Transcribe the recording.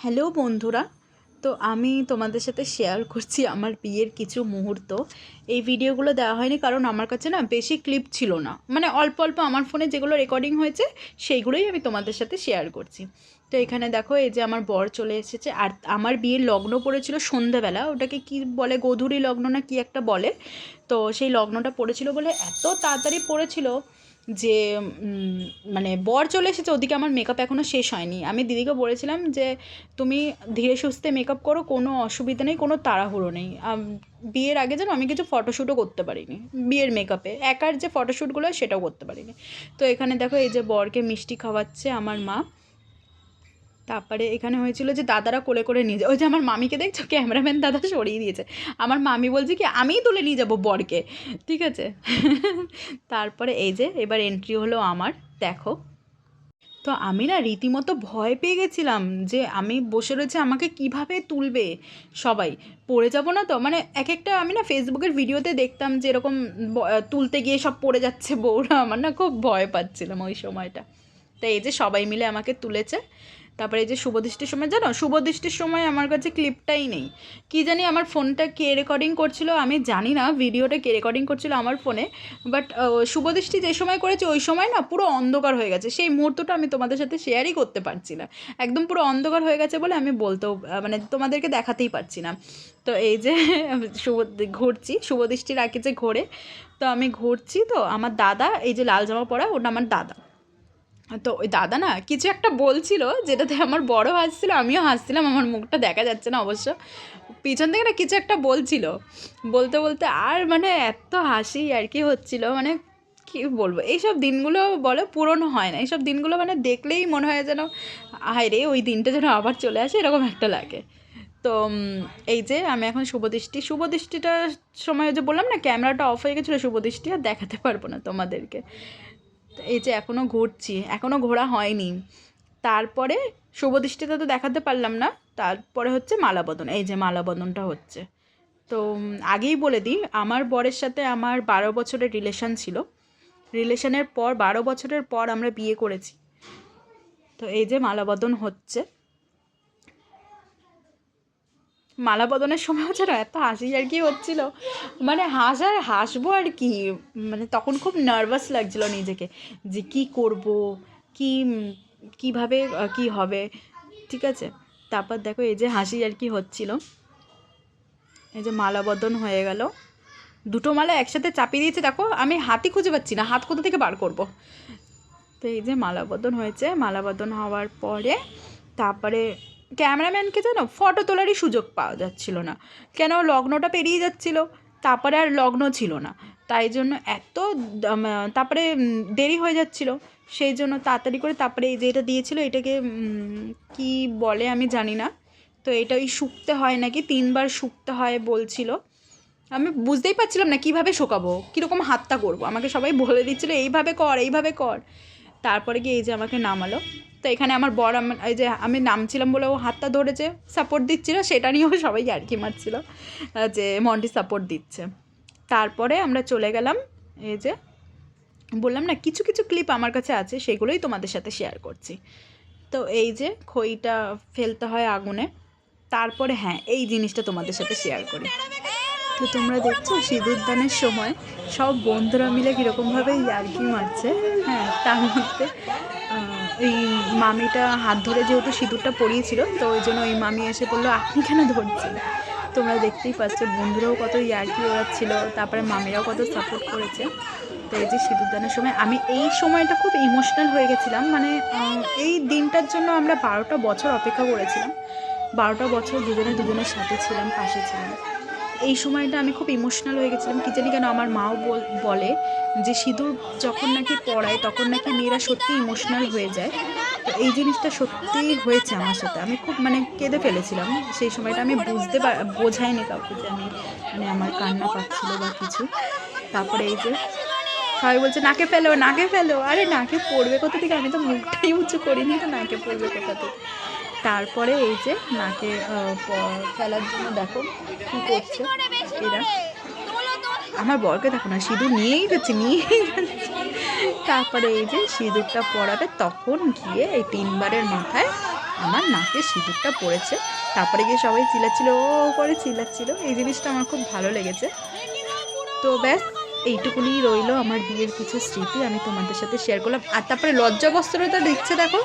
Hello বন্ধুরা, তো আমি তোমাদের সাথে শেয়ার করছি আমার বিয়ের কিছু মুহূর্ত। এই ভিডিওগুলো দেওয়া হয়নি কারণ আমার কাছে না বেশি ক্লিপ ছিল না, মানে অল্প অল্প আমার ফোনে যেগুলো রেকর্ডিং হয়েছে সেইগুলোই আমি তোমাদের সাথে শেয়ার করছি। তো এখানে দেখো, এই যে আমার বর চলে এসেছে, আর আমার বিয়ের লগ্ন পড়েছিল সন্ধ্যাবেলা, ওটাকে কি বলে, গোধূলি লগ্ন না কি একটা বলে। তো সেই লগ্নটা পড়েছিল বলে এত তাড়াতাড়ি পড়েছিল যে মানে বর চলে এসেছে, ওদিকে আমার মেকআপ এখনও শেষ হয়নি। আমি দিদিকে বলেছিলাম যে তুমি ধীরে সুস্থে মেকআপ করো, কোনো অসুবিধা নেই, কোনো তাড়াহুড়ো নেই। বিয়ের আগে যেন আমি কিছু ফটোশ্যুটও করতে পারিনি, বিয়ের মেকআপে একার যে ফটোশ্যুটগুলো হয় সেটাও করতে পারিনি। তো এখানে দেখো, এই যে বরকে মিষ্টি খাওয়াচ্ছে আমার মা। তারপরে এখানে হয়েছিল যে দাদারা কোলে করে নিয়ে যায়, ওই যে আমার মামিকে দেখছো, ক্যামেরাম্যান দাদা সরিয়ে দিয়েছে। আমার মামি বলছে কি আমিই তুলে নিয়ে যাবো বরকে, ঠিক আছে। তারপরে এই যে এবার এন্ট্রি হলো আমার, দেখো। তো আমি না রীতিমতো ভয় পেয়ে গেছিলাম যে আমি বসে রয়েছে, আমাকে কিভাবে তুলবে সবাই, পড়ে যাব না তো। মানে এক একটা আমি না ফেসবুকের ভিডিওতে দেখতাম যে এরকম তুলতে গিয়ে সব পড়ে যাচ্ছে বউরা, আমার না খুব ভয় পাচ্ছিলাম ওই সময়টা। তো এই যে সবাই মিলে আমাকে তুলেছে। তারপরে এই যে শুভদৃষ্টির সময়, জানো শুভদৃষ্টির সময় আমার কাছে ক্লিপটাই নেই, কি জানি আমার ফোনটা কে রেকর্ডিং করছিল, আমি জানি না ভিডিওটা কে রেকর্ডিং করছিল আমার ফোনে। বাট শুভদৃষ্টি যে সময় করেছে ওই সময় না পুরো অন্ধকার হয়ে গেছে, সেই মুহূর্তটা আমি তোমাদের সাথে শেয়ারই করতে পারছি না। একদম পুরো অন্ধকার হয়ে গেছে বলে আমি বলতেও মানে তোমাদেরকে দেখাতেই পারছি না। তো এই যে ঘুরছি, শুভদৃষ্টির আগে যে ঘোরে, তো আমি ঘুরছি, তো আমার দাদা, এই যে লাল জামা পরা, ওটা আমার দাদা। তো ওই দাদা না কিছু একটা বলছিল, যেটাতে আমার বড় হাসছিল, আমিও হাসছিলাম, আমার মুখটা দেখা যাচ্ছে না অবশ্য। পিছন থেকে না কিছু একটা বলছিল, বলতে বলতে আর মানে এত হাসি আর কি হচ্ছিল, মানে কী বলবো, এইসব দিনগুলো বলো পূরণ হয় না, এইসব দিনগুলো মানে দেখলেই মনে হয় যেন হায় রে ওই দিনটা যেন আবার চলে আসে, এরকম একটা লাগে। তো এই যে আমি এখন শুভদৃষ্টিটার সময় যে বললাম না ক্যামেরাটা অফ হয়ে গেছিলো, শুভদৃষ্টি আর দেখাতে পারবো না তোমাদেরকে। তো এই যে এখনও ঘুরছি, এখনও ঘোরা হয়নি। তারপরে শুভদৃষ্টিটা তো দেখাতে পারলাম না, তারপরে হচ্ছে মালাবদন, এই যে মালাবদনটা হচ্ছে। তো আগেই বলে দিই, আমার বরের সাথে আমার 12 বছরের রিলেশান ছিল, রিলেশনের পর 12 বছরের পর আমরা বিয়ে করেছি। তো এই যে মালাবদন হচ্ছে, মালা বদনের সময় হচ্ছে না এত হাসি আর কি হচ্ছিল, মানে হাসবো আর কি, মানে তখন খুব নার্ভাস লাগছিল নিজেকে, যে কি করব, কি কিভাবে কি হবে, ঠিক আছে। তারপর দেখো এই যে হাসি আর কি হচ্ছিল, এই যে মালা বদন হয়ে গেল, দুটো মালা একসাথে চাপিয়ে দিয়েছে, দেখো আমি হাতই খুঁজে পাচ্ছি না, হাত কোথা থেকে বার করব। তো এই যে মালা বদন হয়েছে, মালা বদন হওয়ার পরে তারপরে ক্যামেরাম্যানকে জানো ফটো তোলারই সুযোগ পাওয়া যাচ্ছিল না, কেন লগ্নটা পেরিয়ে যাচ্ছিল, তারপরে আর লগ্ন ছিল না, তাই জন্য এত তারপরে দেরি হয়ে যাচ্ছিল, সেই জন্য তাড়াতাড়ি করে তারপরে এই যে এটা দিয়েছিল, এটাকে কি বলে আমি জানি না। তো এটা ওই শুকতে হয় নাকি 3বার শুকতে হয় বলছিল, আমি বুঝতেই পারছিলাম না কীভাবে শোকাবো, কীরকম হাতটা করবো, আমাকে সবাই বলে দিচ্ছিলো এইভাবে কর এইভাবে কর। তারপরে গিয়ে এই যে আমাকে নামালো। তো এখানে আমার বর, আমার এই যে আমি নামছিলাম বলে ও হাতটা ধরেছে, সাপোর্ট দিচ্ছিলো, সেটা নিয়েও সবাই ইয়ার্কি মারছিল যে মন্টি সাপোর্ট দিচ্ছে। তারপরে আমরা চলে গেলাম, এই যে বললাম না কিছু কিছু ক্লিপ আমার কাছে আছে, সেগুলোই তোমাদের সাথে শেয়ার করছি। তো এই যে খইটা ফেলতে হয় আগুনে, তারপরে হ্যাঁ এই জিনিসটা তোমাদের সাথে শেয়ার করি। তো তোমরা দেখছো সিঁদুরদানের সময় সব বন্ধুরা মিলে কীরকমভাবে ইয়ার্কি মারছে। হ্যাঁ, তার মধ্যে এই মামিটা হাত ধরে যেহেতু সিঁদুরটা পরিয়েছিল, তো ওই জন্য ওই মামি এসে বললো আপনি কেন ধরছেন। তোমরা দেখতেই পাচ্ছ বন্ধুরাও কত ইয়ার্কি ওড়াচ্ছিল, তারপরে মামিরাও কত সাপোর্ট করেছে। তো এই যে সিঁদুরদানের সময় আমি এই সময়টা খুব ইমোশনাল হয়ে গেছিলাম, মানে এই দিনটার জন্য আমরা 12টা বছর অপেক্ষা করেছিলাম, 12টা বছর দুজনে দুজনের সাথে ছিলাম, পাশে ছিলাম। এই সময়টা আমি খুব ইমোশনাল হয়ে গেছিলাম, কী জানি কেন। আমার মাও বলে যে সিঁদুর যখন নাকি পড়ায় তখন নাকি মেয়েরা সত্যি ইমোশনাল হয়ে যায়। তো এই জিনিসটা সত্যিই হয়েছে আমার সাথে, আমি খুব মানে কেঁদে ফেলেছিলাম সেই সময়টা, আমি বোঝাইনি কাউকে যে আমি মানে আমার কান্না পাচ্ছিল বা কিছু। তারপরে এই যে সবাই বলছে নাকে ফেলো নাকে ফেলো, আরে নাকে পড়বে কোথা থেকে, আমি তো মুখটাই উঁচু করিনি, তো নাকে পড়বে কোথা থেকে। তারপরে এই যে নাকে ফেলার জন্য দেখো কী করছে এরা, আমার বরকে দেখো না সিঁদুর নিয়েই যাচ্ছে। তারপরে এই যে সিঁদুরটা পরাবে তখন গিয়ে এই 3বারের মাথায় আমার নাকে সিঁদুরটা পড়েছে। তারপরে গিয়ে সবাই চিল্লাচ্ছিল, ও করে চিল্লাচ্ছিল। এই জিনিসটা আমার খুব ভালো লেগেছে। তো ব্যাস এইটুকুনি রইলো আমার বিয়ের কিছু স্মৃতি, আমি তোমাদের সাথে শেয়ার করলাম। আর তারপরে লজ্জা বস্ত্রটা দিচ্ছে দেখো।